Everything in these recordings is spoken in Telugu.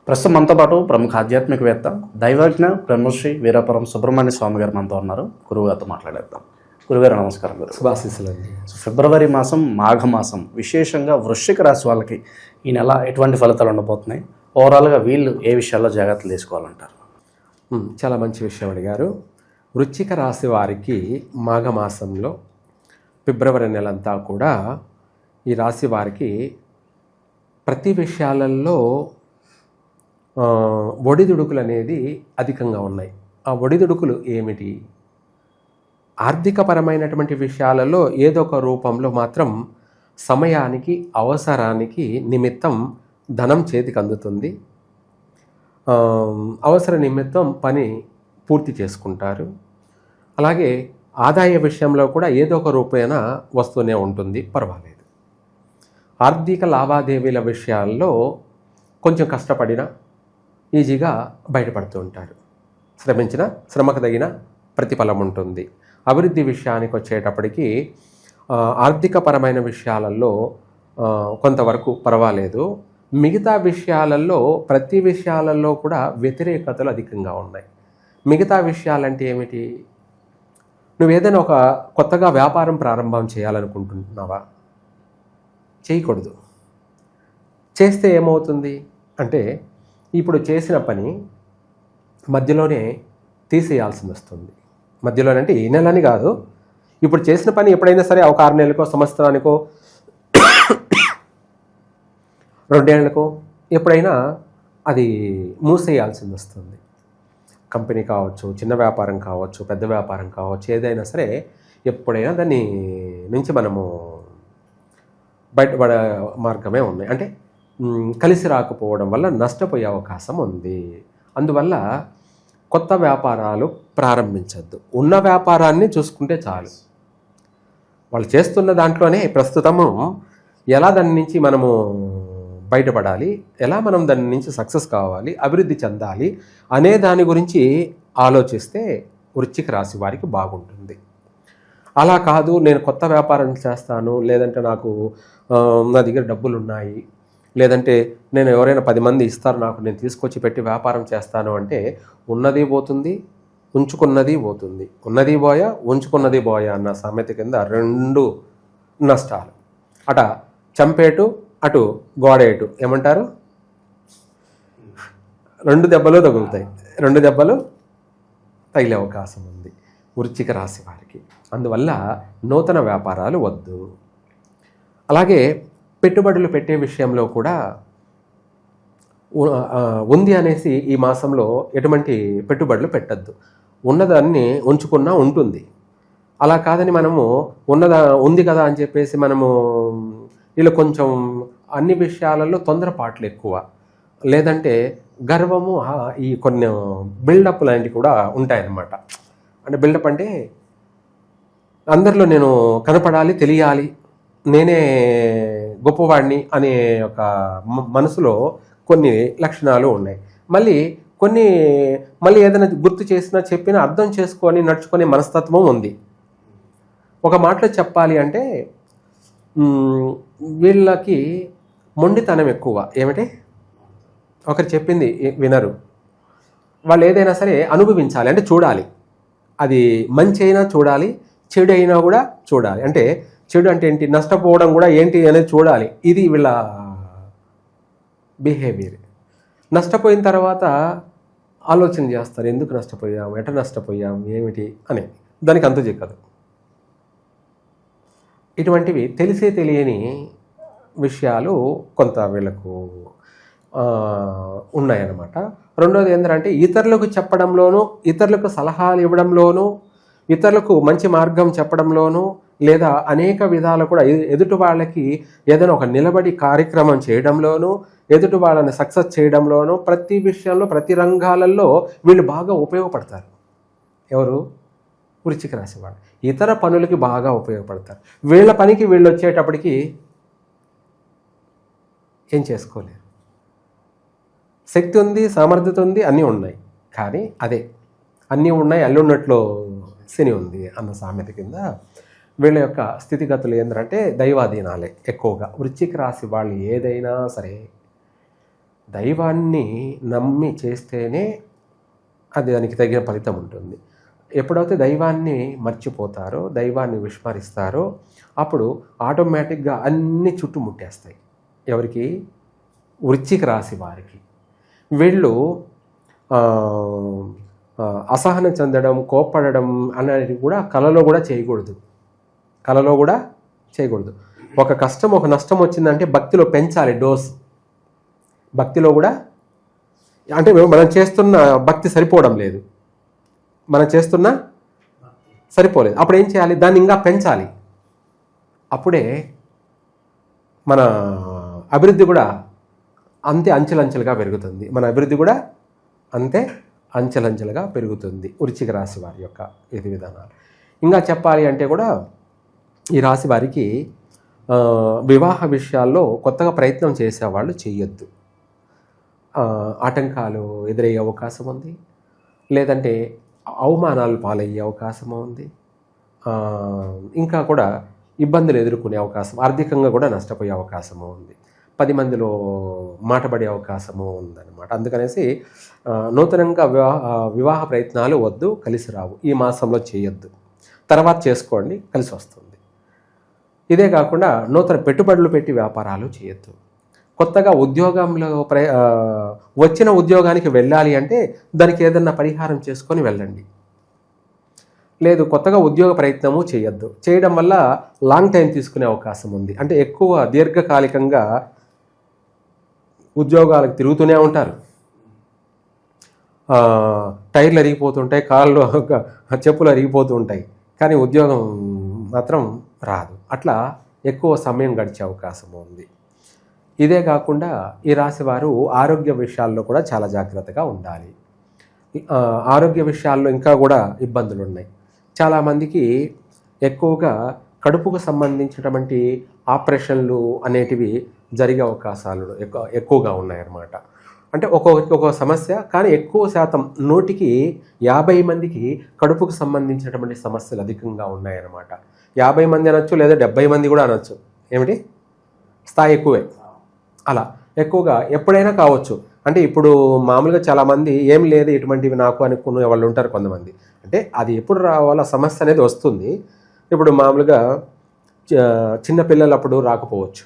ప్రస్తుతం మనతో పాటు ప్రముఖ ఆధ్యాత్మికవేత్త దైవజ్ఞ బ్రహ్మశ్రీ వీరపురం సుబ్రహ్మణ్య స్వామి గారు మనతో ఉన్నారు. గురువుగారితో మాట్లాడేద్దాం. గురుగారు నమస్కారం. గారు శుభాశీస్సులండి. ఫిబ్రవరి మాసం మాఘమాసం విశేషంగా వృశ్చిక రాశి వాళ్ళకి ఈ నెల ఎటువంటి ఫలితాలు ఉండబోతున్నాయి, ఓవరాల్గా వీళ్ళు ఏ విషయాల్లో జాగ్రత్తలు తీసుకోవాలంటారు? చాలా మంచి విషయం అడిగారు. వృశ్చిక రాశి వారికి మాఘమాసంలో ఫిబ్రవరి నెలంతా కూడా ఈ రాశి వారికి ప్రతి విషయాలలో ఒడిదుడుకులు అనేది అధికంగా ఉన్నాయి. ఆ ఒడిదుడుకులు ఏమిటి? ఆర్థికపరమైనటువంటి విషయాలలో ఏదో ఒక రూపంలో మాత్రం సమయానికి అవసరానికి నిమిత్తం ధనం చేతికి అందుతుంది. అవసర నిమిత్తం పని పూర్తి చేసుకుంటారు. అలాగే ఆదాయ విషయంలో కూడా ఏదో ఒక రూపేణ వస్తూనే ఉంటుంది, పర్వాలేదు. ఆర్థిక లావాదేవీల విషయాల్లో కొంచెం కష్టపడినా ఈజీగా బయటపడుతూ ఉంటారు. శ్రమించిన శ్రమకు తగిన ప్రతిఫలం ఉంటుంది. అభివృద్ధి విషయానికి వచ్చేటప్పటికి ఆర్థికపరమైన విషయాలలో కొంతవరకు పర్వాలేదు. మిగతా విషయాలలో ప్రతి విషయాలలో కూడా వ్యతిరేకతలు అధికంగా ఉన్నాయి. మిగతా విషయాలంటే ఏమిటి? నువ్వు ఏదైనా ఒక కొత్తగా వ్యాపారం ప్రారంభం చేయాలనుకుంటున్నావా? చేయకూడదు. చేస్తే ఏమవుతుంది అంటే ఇప్పుడు చేసిన పని మధ్యలోనే తీసేయాల్సి వస్తుంది. మధ్యలోనే అంటే ఈ నెలని కాదు, ఇప్పుడు చేసిన పని ఎప్పుడైనా సరే ఒక 6 నెలలకో సంవత్సరానికో 2 ఏళ్ళకో ఎప్పుడైనా అది మూసేయాల్సి వస్తుంది. కంపెనీ కావచ్చు, చిన్న వ్యాపారం కావచ్చు, పెద్ద వ్యాపారం కావచ్చు, ఏదైనా సరే ఎప్పుడైనా దాన్ని నుంచి మనము బయటపడే మార్గమే ఉన్నాయి. అంటే కలిసి రాకపోవడం వల్ల నష్టపోయే అవకాశం ఉంది. అందువల్ల కొత్త వ్యాపారాలు ప్రారంభించద్దు. ఉన్న వ్యాపారాన్ని చూసుకుంటే చాలు. వాళ్ళు చేస్తున్న దాంట్లోనే ప్రస్తుతము ఎలా దాని నుంచి మనము బయటపడాలి, ఎలా మనం దాని నుంచి సక్సెస్ కావాలి, అభివృద్ధి చెందాలి అనే దాని గురించి ఆలోచిస్తే వృశ్చిక రాశి వారికి బాగుంటుంది. అలా కాదు, నేను కొత్త వ్యాపారం చేస్తాను, లేదంటే నాకు నా దగ్గర డబ్బులు ఉన్నాయి, లేదంటే నేను ఎవరైనా 10 మంది ఇస్తారు నాకు, నేను తీసుకొచ్చి పెట్టి వ్యాపారం చేస్తాను అంటే ఉన్నది పోతుంది, ఉంచుకున్నది పోతుంది. ఉన్నది పోయా, ఉంచుకున్నది పోయా అన్న సామెత కింద 2 నష్టాలు. అట చంపేటు, అటు గోడేటు, ఏమంటారు? 2 దెబ్బలు తగులుతాయి. 2 దెబ్బలు తగిలే అవకాశం ఉంది వృశ్చిక రాశి వారికి. అందువల్ల నూతన వ్యాపారాలు వద్దు. అలాగే పెట్టుబడులు పెట్టే విషయంలో కూడా ఉంది అనేసి ఈ మాసంలో ఎటువంటి పెట్టుబడులు పెట్టద్దు. ఉన్నదాన్ని ఉంచుకున్నా ఉంటుంది. అలా కాదని మనము ఉంది కదా అని చెప్పేసి మనము వీళ్ళు కొంచెం అన్ని విషయాలలో తొందరపాట్లు ఎక్కువ, లేదంటే గర్వము, ఈ కొన్ని బిల్డప్ లాంటివి కూడా ఉంటాయన్నమాట. అంటే బిల్డప్ అంటే అందరిలో నేను కనపడాలి, తెలియాలి, నేనే గొప్పవాడిని అనే ఒక మనసులో కొన్ని లక్షణాలు ఉన్నాయి. మళ్ళీ ఏదైనా గుర్తు చేసినా చెప్పినా అర్థం చేసుకొని నడుచుకునే మనస్తత్వం ఉంది. ఒక మాటలో చెప్పాలి అంటే వీళ్ళకి మొండితనం ఎక్కువ. ఏమిటి? ఒకరు చెప్పింది వినరు. వాళ్ళు ఏదైనా సరే అనుభవించాలి, అంటే చూడాలి. అది మంచి అయినా చూడాలి, చెడు అయినా కూడా చూడాలి. అంటే చెడు అంటే ఏంటి, నష్టపోవడం కూడా ఏంటి అనేది చూడాలి. ఇది వీళ్ళ బిహేవియర్. నష్టపోయిన తర్వాత ఆలోచన చేస్తారు, ఎందుకు నష్టపోయాం, ఎట నష్టపోయాం, ఏమిటి అని. దానికి అంతు చిక్కదు. ఇటువంటివి తెలిసే తెలియని విషయాలు కొంత వీళ్ళకు ఉన్నాయన్నమాట. రెండోది ఏంటంటే ఇతరులకు చెప్పడంలోనూ, ఇతరులకు సలహాలు ఇవ్వడంలోనూ, ఇతరులకు మంచి మార్గం చెప్పడంలోనూ, లేదా అనేక విధాలు కూడా ఎదుటి వాళ్ళకి ఏదైనా ఒక నిలబడి కార్యక్రమం చేయడంలోనూ, ఎదుటి వాళ్ళని సక్సెస్ చేయడంలోనూ, ప్రతి విషయంలో ప్రతి రంగాలలో వీళ్ళు బాగా ఉపయోగపడతారు. ఎవరు? వృశ్చిక రాశి వాళ్ళు ఇతర పనులకి బాగా ఉపయోగపడతారు. వీళ్ళ పనికి వీళ్ళు వచ్చేటప్పటికి ఏం చేసుకోలేరు. శక్తి ఉంది, సామర్థ్యత ఉంది, అన్నీ ఉన్నాయి. కానీ అదే అన్నీ ఉన్నాయి, అల్లున్నట్లు శని ఉంది అన్న సామెత కింద వీళ్ళ యొక్క స్థితిగతులు ఏంటంటే దైవాధీనాలే ఎక్కువగా. వృశ్చిక రాశి వాళ్ళు ఏదైనా సరే దైవాన్ని నమ్మి చేస్తేనే అది దానికి తగిన ఫలితం ఉంటుంది. ఎప్పుడైతే దైవాన్ని మర్చిపోతారో, దైవాన్ని విస్మరిస్తారో, అప్పుడు ఆటోమేటిక్గా అన్ని చుట్టుముట్టేస్తాయి. ఎవరికి? వృశ్చిక రాశి వారికి. వీళ్ళు అసహనం చెందడం, కోప్పడడం అనేది కూడా కలలో కూడా చేయకూడదు. ఒక కష్టం, ఒక నష్టం వచ్చిందంటే భక్తిలో పెంచాలి డోస్. భక్తిలో కూడా అంటే మనం చేస్తున్న భక్తి సరిపోవడం లేదు, సరిపోలేదు. అప్పుడు ఏం చేయాలి? దాన్ని ఇంకా పెంచాలి. అప్పుడే మన అభివృద్ధి కూడా అంతే అంచెలంచెలుగా పెరుగుతుంది. వృశ్చిక రాశి వారి యొక్క విధి విధానాలు. ఇంకా చెప్పాలి అంటే కూడా ఈ రాశి వారికి వివాహ విషయాల్లో కొత్తగా ప్రయత్నం చేసేవాళ్ళు చేయొద్దు. ఆటంకాలు ఎదురయ్యే అవకాశం ఉంది, లేదంటే అవమానాలు పాలయ్యే అవకాశం ఉంది, ఇంకా కూడా ఇబ్బందులు ఎదుర్కొనే అవకాశం, ఆర్థికంగా కూడా నష్టపోయే అవకాశము ఉంది, 10 మందిలో మాటపడే అవకాశము ఉందన్నమాట. అందుకనేసి నూతనంగా వివాహ ప్రయత్నాలు వద్దు, కలిసి రావు. ఈ మాసంలో చేయొద్దు, తర్వాత చేసుకోండి, కలిసి వస్తుంది. ఇదే కాకుండా నూతన పెట్టుబడులు పెట్టి వ్యాపారాలు చేయొద్దు. కొత్తగా ఉద్యోగంలో వచ్చిన ఉద్యోగానికి వెళ్ళాలి అంటే దానికి ఏదన్నా పరిహారం చేసుకొని వెళ్ళండి. లేదు, కొత్తగా ఉద్యోగ ప్రయత్నము చేయొద్దు. చేయడం వల్ల లాంగ్ టైం తీసుకునే అవకాశం ఉంది. అంటే ఎక్కువ దీర్ఘకాలికంగా ఉద్యోగాలకు తిరుగుతూనే ఉంటారు, టైర్లు అరిగిపోతుంటాయి, కాళ్ళు చెప్పులు అరిగిపోతూ ఉంటాయి, కానీ ఉద్యోగం మాత్రం రాదు. అట్లా ఎక్కువ సమయం గడిచే అవకాశం ఉంది. ఇదే కాకుండా ఈ రాశి వారు ఆరోగ్య విషయాల్లో కూడా చాలా జాగ్రత్తగా ఉండాలి. ఆరోగ్య విషయాల్లో ఇంకా కూడా ఇబ్బందులు ఉన్నాయి. చాలామందికి ఎక్కువగా కడుపుకు సంబంధించినటువంటి ఆపరేషన్లు అనేటివి జరిగే అవకాశాలు ఎక్కువగా ఉన్నాయన్నమాట. అంటే ఒక్కొక్క సమస్య, కానీ ఎక్కువ శాతం 100కి 50 మందికి కడుపుకు సంబంధించినటువంటి సమస్యలు అధికంగా ఉన్నాయన్నమాట. 50 మంది అనొచ్చు, లేదా 70 మంది కూడా అనొచ్చు. ఏమిటి? స్థాయి ఎక్కువే. అలా ఎక్కువగా ఎప్పుడైనా కావచ్చు. అంటే ఇప్పుడు మామూలుగా చాలామంది ఏం లేదు ఇటువంటివి నాకు అనుకునే వాళ్ళు ఉంటారు కొంతమంది. అంటే అది ఎప్పుడు రావాల సమస్య అనేది వస్తుంది. ఇప్పుడు మామూలుగా చిన్నపిల్లలప్పుడు రాకపోవచ్చు,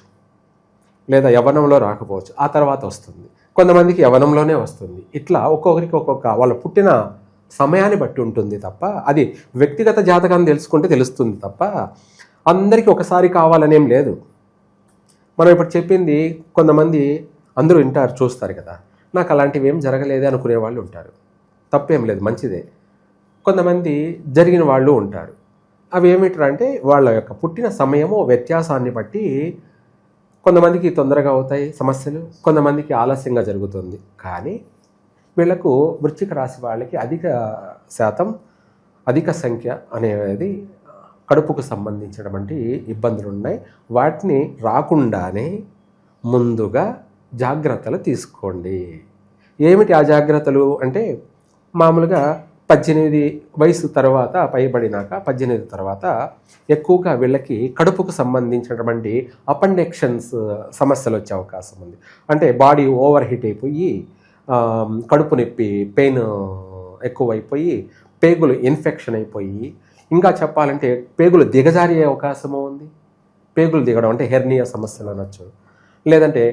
లేదా యవ్వనంలో రాకపోవచ్చు, ఆ తర్వాత వస్తుంది. కొంతమందికి యవ్వనంలోనే వస్తుంది. ఇట్లా ఒక్కొక్కరికి ఒక్కొక్క వాళ్ళ పుట్టిన సమయాన్ని బట్టి ఉంటుంది తప్ప, అది వ్యక్తిగత జాతకాన్ని తెలుసుకుంటే తెలుస్తుంది తప్ప అందరికీ ఒకసారి కావాలనేం లేదు. మనం ఇప్పుడు చెప్పింది కొంతమంది అందరూ వింటారు, చూస్తారు కదా, నాకు అలాంటివి ఏం జరగలేదే అనుకునే వాళ్ళు ఉంటారు. తప్పేం లేదు, మంచిదే. కొంతమంది జరిగిన వాళ్ళు ఉంటారు. అవి ఏమిటంటే వాళ్ళ యొక్క పుట్టిన సమయము వ్యత్యాసాన్ని బట్టి కొంతమందికి తొందరగా అవుతాయి సమస్యలు, కొంతమందికి ఆలస్యంగా జరుగుతుంది. కానీ వీళ్లకు వృశ్చిక రాశి వాళ్ళకి అధిక సంఖ్య అనేది కడుపుకు సంబంధించినటువంటి ఇబ్బందులు ఉన్నాయి. వాటిని రాకుండానే ముందుగా జాగ్రత్తలు తీసుకోండి. ఏమిటి ఆ జాగ్రత్తలు అంటే, మామూలుగా 18 వయసు తర్వాత పైబడినాక 18 తర్వాత ఎక్కువగా వీళ్ళకి కడుపుకు సంబంధించినటువంటి అపెండిక్షన్స్ సమస్యలు వచ్చే అవకాశం ఉంది. అంటే బాడీ ఓవర్ హీట్ అయిపోయి కడుపు నొప్పి, పెయిన్ ఎక్కువైపోయి, పేగులు ఇన్ఫెక్షన్ అయిపోయి, ఇంకా చెప్పాలంటే పేగులు దిగజారే అవకాశము ఉంది. పేగులు దిగడం అంటే హెర్నియా సమస్యలు అనొచ్చు, లేదంటే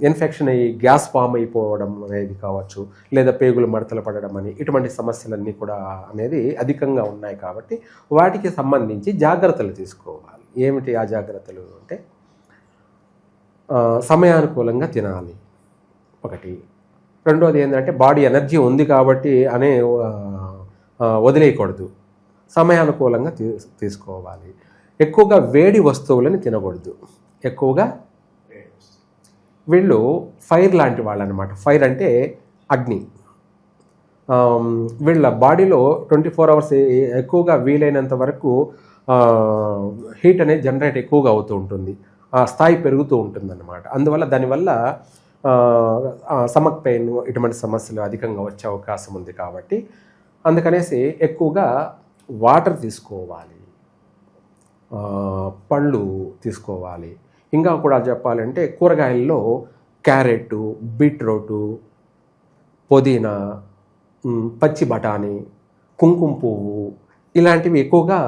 ఇన్ఫెక్షన్ అయ్యి గ్యాస్ ఫామ్ అయిపోవడం అనేది కావచ్చు, లేదా పేగులు మడతలు పడడం అని, ఇటువంటి సమస్యలన్నీ కూడా అనేది అధికంగా ఉన్నాయి. కాబట్టి వాటికి సంబంధించి జాగ్రత్తలు తీసుకోవాలి. ఏమిటి ఆ జాగ్రత్తలు అంటే, సమయానుకూలంగా తినాలి ఒకటి. రెండోది ఏంటంటే, బాడీ ఎనర్జీ ఉంది కాబట్టి అనే వదిలేయకూడదు, సమయానుకూలంగా తీసుకోవాలి. ఎక్కువగా వేడి వస్తువులను తినకూడదు. ఎక్కువగా వీళ్ళు ఫైర్ లాంటి వాళ్ళు అనమాట. ఫైర్ అంటే అగ్ని. వీళ్ళ బాడీలో 24 అవర్స్ ఎక్కువగా వీలైనంత వరకు హీట్ అనేది జనరేట్ ఎక్కువగా అవుతూ ఉంటుంది, ఆ స్థాయి పెరుగుతూ ఉంటుందన్నమాట. అందువల్ల దానివల్ల స్టమక్ పెయిన్ ఇటువంటి సమస్యలు అధికంగా వచ్చే అవకాశం ఉంది. కాబట్టి అందుకనేసి ఎక్కువగా వాటర్ తీసుకోవాలి, పళ్ళు తీసుకోవాలి. ఇంకా కూడా చెప్పాలంటే కూరగాయల్లో క్యారెట్, బీట్రూటు, పుదీనా, పచ్చి బఠానీ, కుంకుమ పువ్వు ఇలాంటివి ఎక్కువగా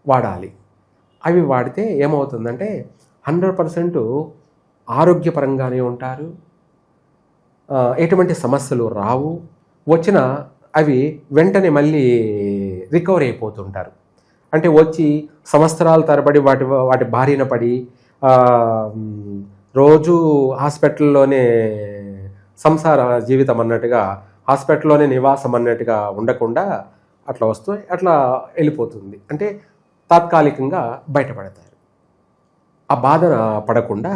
వాడాలి. అవి వాడితే ఏమవుతుందంటే 100% ఆరోగ్యపరంగానే ఉంటారు, ఎటువంటి సమస్యలు రావు, వచ్చిన అవి వెంటనే మళ్ళీ రికవర్ అయిపోతుంటారు. అంటే వచ్చి సంవత్సరాల తరబడి వాటి బారిన పడి రోజు హాస్పిటల్లోనే సంసార జీవితం అన్నట్టుగా, హాస్పిటల్లోనే నివాసం అన్నట్టుగా ఉండకుండా అట్లా వస్తూ అట్లా వెళ్ళిపోతుంది. అంటే తాత్కాలికంగా బయటపడతారు. ఆ బాధన పడకుండా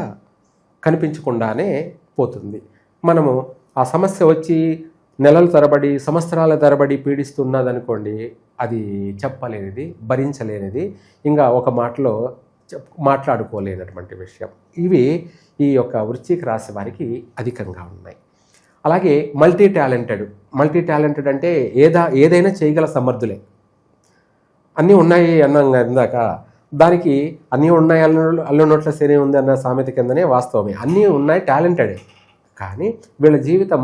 కనిపించకుండానే పోతుంది. మనము ఆ సమస్య వచ్చి నెలల తరబడి సంవత్సరాల తరబడి పీడిస్తున్నదనుకోండి, అది చెప్పలేనిది, భరించలేనిది, ఇంకా ఒక మాటలో మాట్లాడుకోలేనటువంటి విషయం. ఇవి ఈ యొక్క వృశ్చిక రాశి వారికి అధికంగా ఉన్నాయి. అలాగే మల్టీ టాలెంటెడ్ అంటే ఏదైనా చేయగల సమర్థులే. అన్నీ ఉన్నాయి అన్నాం ఇందాక, దానికి అన్నీ ఉన్నాయి అల్లునోట్ల శని ఉంది అన్న సామెత కిందనే వాస్తవమే. అన్నీ ఉన్నాయి, టాలెంటెడే. కానీ వీళ్ళ జీవితం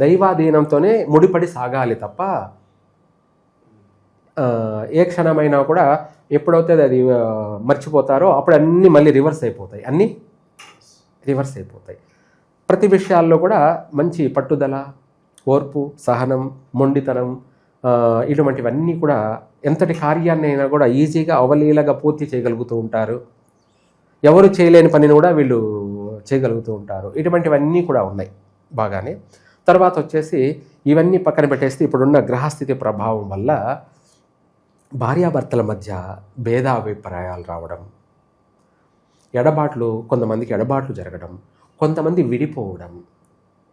దైవాధీనంతోనే ముడిపడి సాగాలి తప్ప ఏ క్షణమైనా కూడా ఎప్పుడైతే అది మర్చిపోతారో అప్పుడు అన్నీ మళ్ళీ రివర్స్ అయిపోతాయి. ప్రతి విషయాల్లో కూడా మంచి పట్టుదల, ఓర్పు, సహనం, మొండితనం ఇటువంటివన్నీ కూడా ఎంతటి కార్యాన్ని అయినా కూడా ఈజీగా అవలీలగా పూర్తి చేయగలుగుతూ ఉంటారు. ఎవరు చేయలేని పనిని కూడా వీళ్ళు చేయగలుగుతూ ఉంటారు. ఇటువంటివన్నీ కూడా ఉన్నాయి బాగానే. తర్వాత వచ్చేసి ఇవన్నీ పక్కన పెట్టేస్తే ఇప్పుడున్న గ్రహస్థితి ప్రభావం వల్ల భార్యాభర్తల మధ్య భేదాభిప్రాయాలు రావడం, కొంతమందికి ఎడబాట్లు జరగడం, కొంతమంది విడిపోవడం,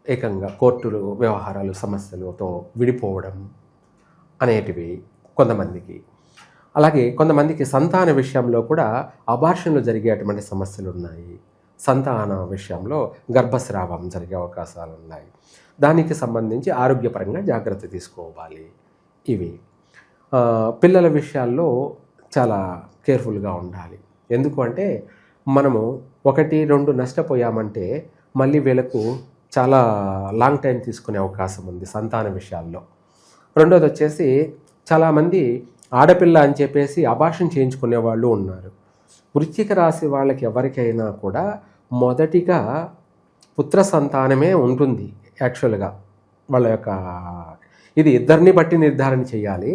ఏకంగా కోర్టులు వ్యవహారాలు సమస్యలతో విడిపోవడం అనేటివి కొంతమందికి. అలాగే కొంతమందికి సంతాన విషయంలో కూడా అబార్షన్లు జరిగేటువంటి సమస్యలు ఉన్నాయి. సంతాన విషయంలో గర్భస్రావం జరిగే అవకాశాలు ఉన్నాయి. దానికి సంబంధించి ఆరోగ్యపరంగా జాగ్రత్త తీసుకోవాలి. ఇవి పిల్లల విషయాల్లో చాలా కేర్ఫుల్గా ఉండాలి. ఎందుకు అంటే మనము 1-2 నష్టపోయామంటే మళ్ళీ వీళ్ళకు చాలా లాంగ్ టైం తీసుకునే అవకాశం ఉంది సంతాన విషయాల్లో. రెండోది వచ్చేసి చాలామంది ఆడపిల్ల అని చెప్పేసి అబార్షన్ చేయించుకునే వాళ్ళు ఉన్నారు. వృశ్చిక రాశి వాళ్ళకి ఎవరికైనా కూడా మొదటిగా పుత్ర సంతానమే ఉంటుంది. యాక్చువల్గా వాళ్ళ యొక్క ఇది ఇద్దరిని బట్టి నిర్ధారణ చేయాలి,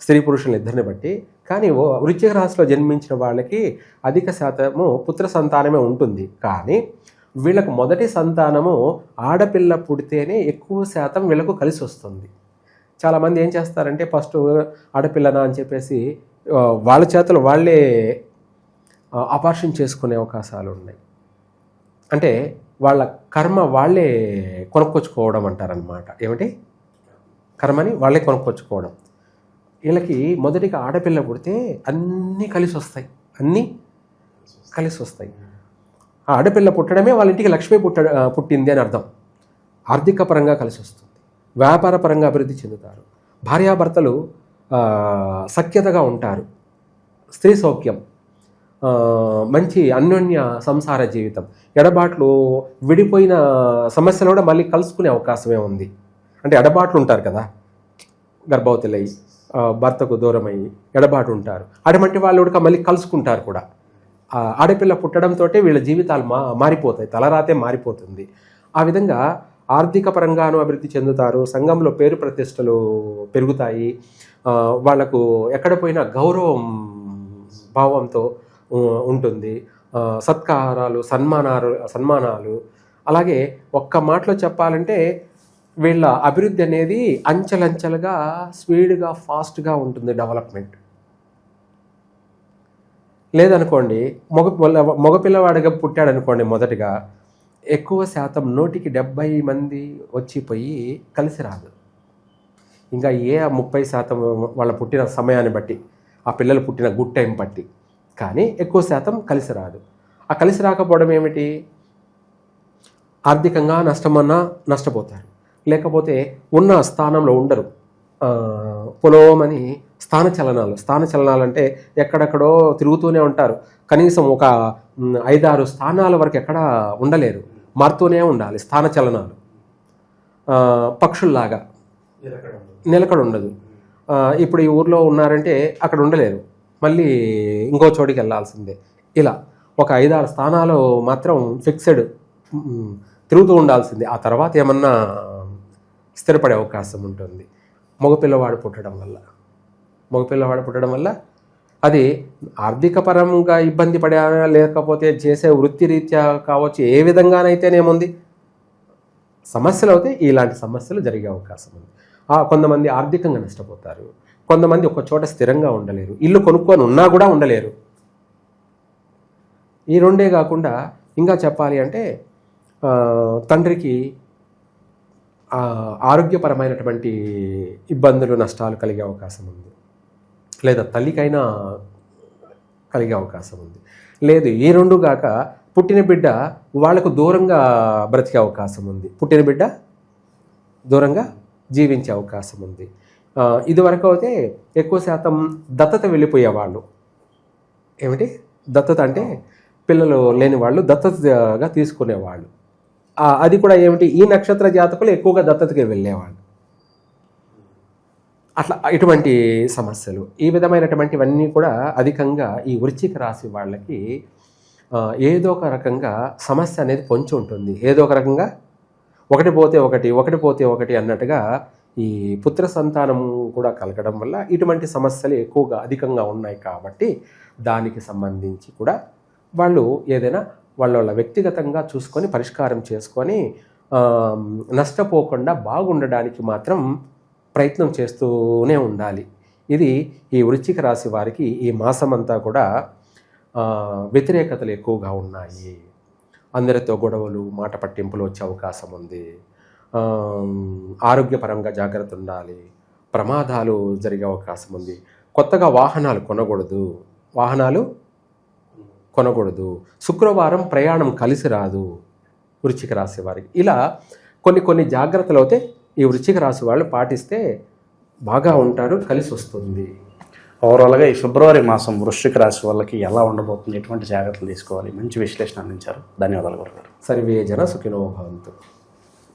స్త్రీ పురుషులను ఇద్దరిని బట్టి. కానీ వృశ్చిక రాశిలో జన్మించిన వాళ్ళకి అధిక శాతము పుత్ర సంతానమే ఉంటుంది. కానీ వీళ్ళకు మొదటి సంతానము ఆడపిల్ల పుడితేనే ఎక్కువ శాతం వీళ్ళకు కలిసి వస్తుంది. చాలామంది ఏం చేస్తారంటే ఫస్ట్ ఆడపిల్లనా అని చెప్పేసి వాళ్ళ చేతులు వాళ్ళే అపార్షన్ చేసుకునే అవకాశాలు ఉన్నాయి. అంటే వాళ్ళ కర్మ వాళ్ళే కొనుక్కొచ్చుకోవడం అంటారనమాట. ఏమిటి కర్మని వాళ్ళే కొనుక్కొచ్చుకోవడం. వీళ్ళకి మొదటిగా ఆడపిల్ల పుడితే అన్నీ కలిసి వస్తాయి. ఆ ఆడపిల్ల పుట్టడమే వాళ్ళ ఇంటికి లక్ష్మి పుట్టింది అని అర్థం. ఆర్థిక పరంగా కలిసి వస్తుంది, వ్యాపార పరంగా అభివృద్ధి చెందుతారు, భార్యాభర్తలు సఖ్యతగా ఉంటారు, స్త్రీ సౌఖ్యం, మంచి అన్యోన్య సంసార జీవితం, ఎడబాట్లు విడిపోయిన సమస్యలు కూడా మళ్ళీ కలుసుకునే అవకాశమే ఉంది. అంటే ఎడబాట్లు ఉంటారు కదా, గర్భవతులై భర్తకు దూరమయ్యి ఎడబాటు ఉంటారు. అటువంటి వాళ్ళు కూడా మళ్ళీ కలుసుకుంటారు కూడా. ఆడపిల్ల పుట్టడంతో వీళ్ళ జీవితాలు మారిపోతాయి, తలరాతే మారిపోతుంది. ఆ విధంగా ఆర్థిక పరంగాను అభివృద్ధి చెందుతారు, సంఘంలో పేరు ప్రతిష్టలు పెరుగుతాయి, వాళ్లకు ఎక్కడ పోయినా గౌరవం భావంతో ఉంటుంది, సత్కారాలు సన్మానాలు. అలాగే ఒక్క మాటలో చెప్పాలంటే వీళ్ళ అభివృద్ధి అనేది అంచెలంచెలుగా స్పీడ్గా ఫాస్ట్గా ఉంటుంది డెవలప్మెంట్. లేదనుకోండి మగపిల్లవాడిగా పుట్టాడనుకోండి, మొదటిగా ఎక్కువ శాతం 170 మంది వచ్చిపోయి కలిసి రాదు. ఇంకా 30% వాళ్ళ పుట్టిన సమయాన్ని బట్టి, ఆ పిల్లలు పుట్టిన గుడ్ టైం బట్టి, కానీ ఎక్కువ శాతం కలిసి రాదు. ఆ కలిసి రాకపోవడం ఏమిటి? ఆర్థికంగా నష్టపోతారు, లేకపోతే ఉన్న స్థానంలో ఉండరు. పొలోమని స్థాన చలనాలు అంటే ఎక్కడెక్కడో తిరుగుతూనే ఉంటారు. కనీసం ఒక 5-6 స్థానాల వరకు ఎక్కడ ఉండలేరు, మారుతూనే ఉండాలి స్థాన చలనాలు. పక్షుల్లాగా నిలకడ ఉండదు. ఇప్పుడు ఈ ఊర్లో ఉన్నారంటే అక్కడ ఉండలేరు, మళ్ళీ ఇంకో చోటికి వెళ్ళాల్సిందే. ఇలా ఒక 5-6 స్థానాలు మాత్రం ఫిక్స్డ్ తిరుగుతూ ఉండాల్సిందే. ఆ తర్వాత ఏమన్నా స్థిరపడే అవకాశం ఉంటుంది మగపిల్లవాడు పుట్టడం వల్ల. అది ఆర్థిక పరంగా ఇబ్బంది పడే, లేకపోతే చేసే వృత్తిరీత్యా కావచ్చు, ఏ విధంగానైతేనేముంది సమస్యలు అవుతే ఇలాంటి సమస్యలు జరిగే అవకాశం ఉంది. కొంతమంది ఆర్థికంగా నష్టపోతారు, కొంతమంది ఒక చోట స్థిరంగా ఉండలేరు, ఇల్లు కొనుక్కొని ఉన్నా కూడా ఉండలేరు. ఈ రెండే కాకుండా ఇంకా చెప్పాలి అంటే తండ్రికి ఆరోగ్యపరమైనటువంటి ఇబ్బందులు, నష్టాలు కలిగే అవకాశం ఉంది, లేదా తల్లికైనా కలిగే అవకాశం ఉంది. లేదు ఈ రెండు కాక పుట్టిన బిడ్డ వాళ్లకు దూరంగా బ్రతికే అవకాశం ఉంది, పుట్టిన బిడ్డ దూరంగా జీవించే అవకాశం ఉంది. ఇదివరకు అయితే ఎక్కువ శాతం దత్తత వెళ్ళిపోయేవాళ్ళు. ఏమిటి దత్తత అంటే పిల్లలు లేని వాళ్ళు దత్తతగా తీసుకునేవాళ్ళు. అది కూడా ఏమిటి, ఈ నక్షత్ర జాతకులు ఎక్కువగా దత్తతకి వెళ్ళేవాళ్ళు. అట్లా ఇటువంటి సమస్యలు, ఈ విధమైనటువంటివన్నీ కూడా అధికంగా ఈ వృశ్చిక రాశి వాళ్ళకి ఏదో ఒక రకంగా సమస్య అనేది పొంచి ఉంటుంది. ఏదో ఒక రకంగా ఒకటి పోతే ఒకటి అన్నట్టుగా ఈ పుత్ర సంతానం కూడా కలగడం వల్ల ఇటువంటి సమస్యలు ఎక్కువగా అధికంగా ఉన్నాయి. కాబట్టి దానికి సంబంధించి కూడా వాళ్ళు ఏదైనా వాళ్ళ వ్యక్తిగతంగా చూసుకొని పరిష్కారం చేసుకొని నష్టపోకుండా బాగుండడానికి మాత్రం ప్రయత్నం చేస్తూనే ఉండాలి. ఇది ఈ వృశ్చిక రాశి వారికి ఈ మాసం అంతా కూడా వ్యతిరేకతలు ఎక్కువగా ఉన్నాయి. అందరితో గొడవలు, మాట పట్టింపులు వచ్చే అవకాశం ఉంది. ఆరోగ్యపరంగా జాగ్రత్త ఉండాలి. ప్రమాదాలు జరిగే అవకాశం ఉంది. కొత్తగా వాహనాలు కొనకూడదు. శుక్రవారం ప్రయాణం కలిసి రాదు వృశ్చిక రాశి వారికి. ఇలా కొన్ని జాగ్రత్తలు అయితే ఈ వృశ్చిక రాశి వాళ్ళు పాటిస్తే బాగా ఉంటారు, కలిసి వస్తుంది. ఓవరాల్గా ఈ ఫిబ్రవరి మాసం వృశ్చిక రాశి వాళ్ళకి ఎలా ఉండబోతుంది, ఎటువంటి జాగ్రత్తలు తీసుకోవాలి, మంచి విశ్లేషణ అందించారు. ధన్యవాదాలు గురుగారు. సర్వే జన సుఖినో భవంతు.